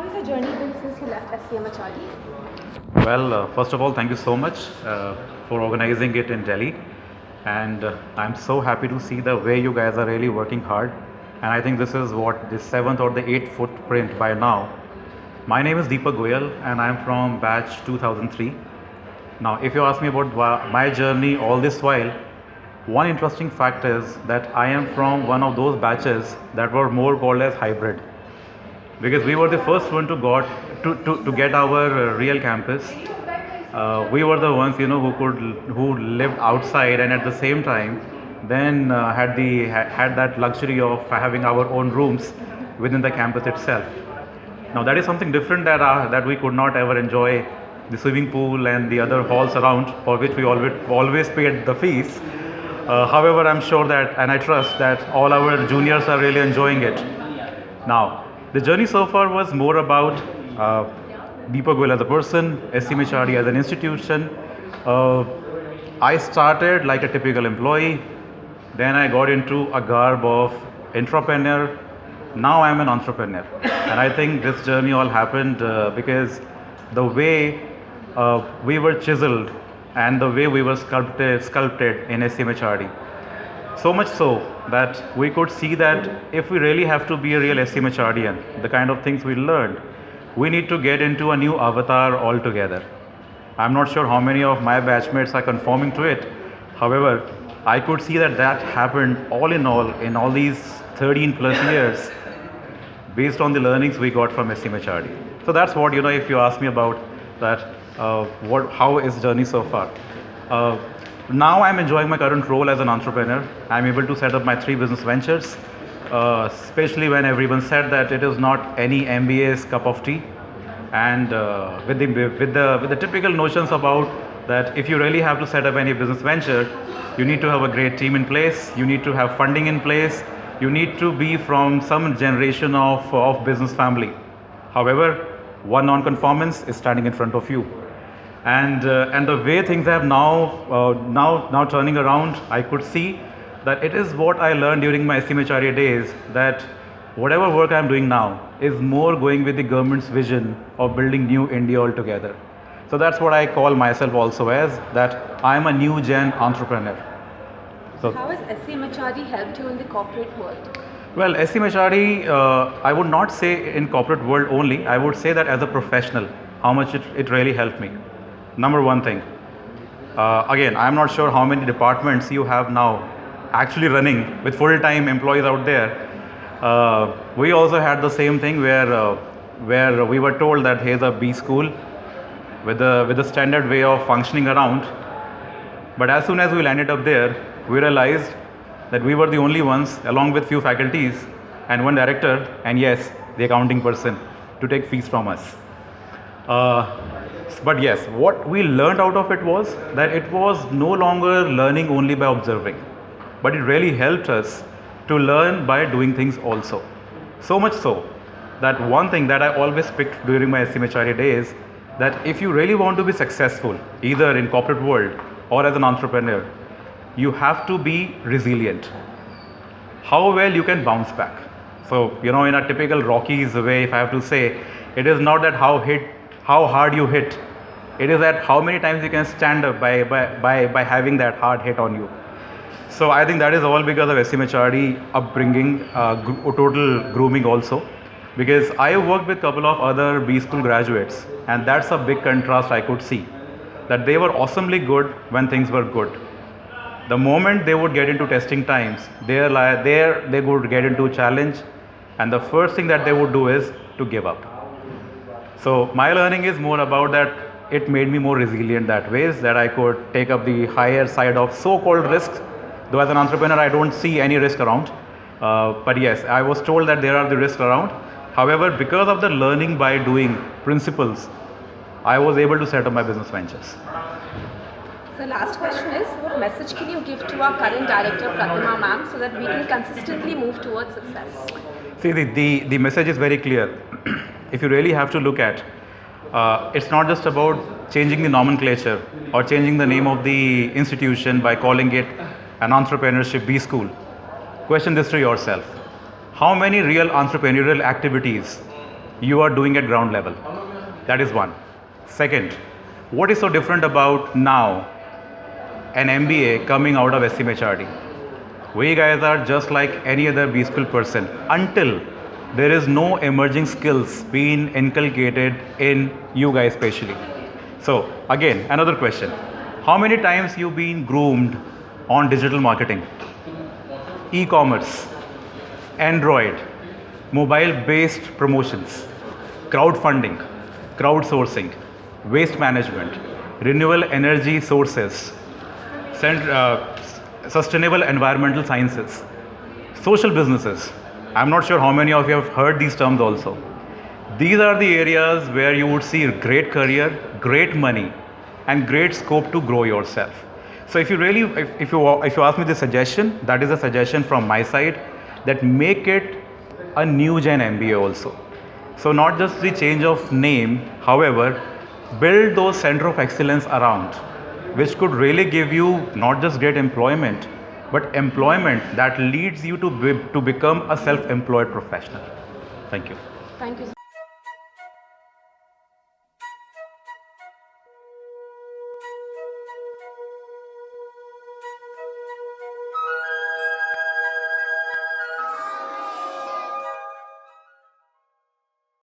has your journey been since you left SCMHRD? Well, first of all, thank you so much for organizing it in Delhi. And I'm so happy to see the way you guys are really working hard. And I think this is what the 7th or the 8th footprint by now. My name is Deepak Goel and I'm from batch 2003. Now, if you ask me about my journey all this while, one interesting fact is that I am from one of those batches that were more called as hybrid. Because we were the first one to get our real campus. We were the ones, who lived outside and at the same time then had that luxury of having our own rooms within the campus itself. Now that is something different that we could not ever enjoy the swimming pool and the other halls around, for which we always paid the fees. However, I'm sure that, and I trust that all our juniors are really enjoying it. Now, the journey so far was more about Deepak Goel as a person, SCMHRD as an institution. I started like a typical employee, then I got into a garb of entrepreneur. Now I'm an entrepreneur, and I think this journey all happened because the way we were chiseled and the way we were sculpted in SCMHRD. So much so that we could see that if we really have to be a real SCMHRDian, the kind of things we learned, we need to get into a new avatar altogether. I'm not sure how many of my batchmates are conforming to it. However, I could see that happened all in all these 13 plus years based on the learnings we got from SCMHRD. So that's what, if you ask me about that, how is journey so far. Now I'm enjoying my current role as an entrepreneur. I'm able to set up my 3 business ventures, especially when everyone said that it is not any MBA's cup of tea. And with the typical notions about that if you really have to set up any business venture, you need to have a great team in place, you need to have funding in place, you need to be from some generation of business family. However, one non-conformance is standing in front of you. And the way things have now turning around, I could see that it is what I learned during my SCMHRD days, that whatever work I'm doing now is more going with the government's vision of building new India altogether. So that's what I call myself also as, that I'm a new gen entrepreneur. So how has SCMHRD helped you in the corporate world? Well, SCMHRD, I would not say in corporate world only, I would say that as a professional, how much it really helped me. Number one thing, again, I'm not sure how many departments you have now actually running with full-time employees out there. We also had the same thing where we were told that here's a B school with a standard way of functioning around. But as soon as we landed up there, we realized that we were the only ones, along with few faculties and one director, and yes, the accounting person, to take fees from us. But yes, what we learned out of it was that it was no longer learning only by observing, but it really helped us to learn by doing things also. So much so that one thing that I always picked during my SCMHRD days, that if you really want to be successful, either in corporate world or as an entrepreneur, you have to be resilient. How well you can bounce back. So, in a typical Rockies way, if I have to say, it is not that how hard you hit, it is that how many times you can stand up by having that hard hit on you. So I think that is all because of SCMHRD upbringing, total grooming also. Because I worked with a couple of other B school graduates, and that's a big contrast I could see. That they were awesomely good when things were good. The moment they would get into testing times, they would get into challenge, and the first thing that they would do is to give up. So my learning is more about that. It made me more resilient that ways that I could take up the higher side of so-called risks. Though as an entrepreneur, I don't see any risk around. But yes, I was told that there are the risks around. However, because of the learning by doing principles, I was able to set up my business ventures. So last question is, what message can you give to our current director, Pratima ma'am, so that we can consistently move towards success? See, the message is very clear. If you really have to look at, it's not just about changing the nomenclature or changing the name of the institution by calling it an entrepreneurship B school. Question this to yourself. How many real entrepreneurial activities you are doing at ground level. That is one. Second, what is so different about now an MBA coming out of SCMHRD? We guys are just like any other B school person until there is no emerging skills being inculcated in you guys especially. So again, another question. How many times you've been groomed on digital marketing, e-commerce, Android, mobile-based promotions, crowdfunding, crowdsourcing, waste management, renewable energy sources, sustainable environmental sciences, social businesses. I'm not sure how many of you have heard these terms also. These are the areas where you would see great career, great money, and great scope to grow yourself. So if you really, if you ask me the suggestion, that is a suggestion from my side, that make it a new gen MBA also. So not just the change of name, however, build those center of excellence around, which could really give you not just great employment, but employment that leads you to become a self-employed professional. Thank you. Thank you.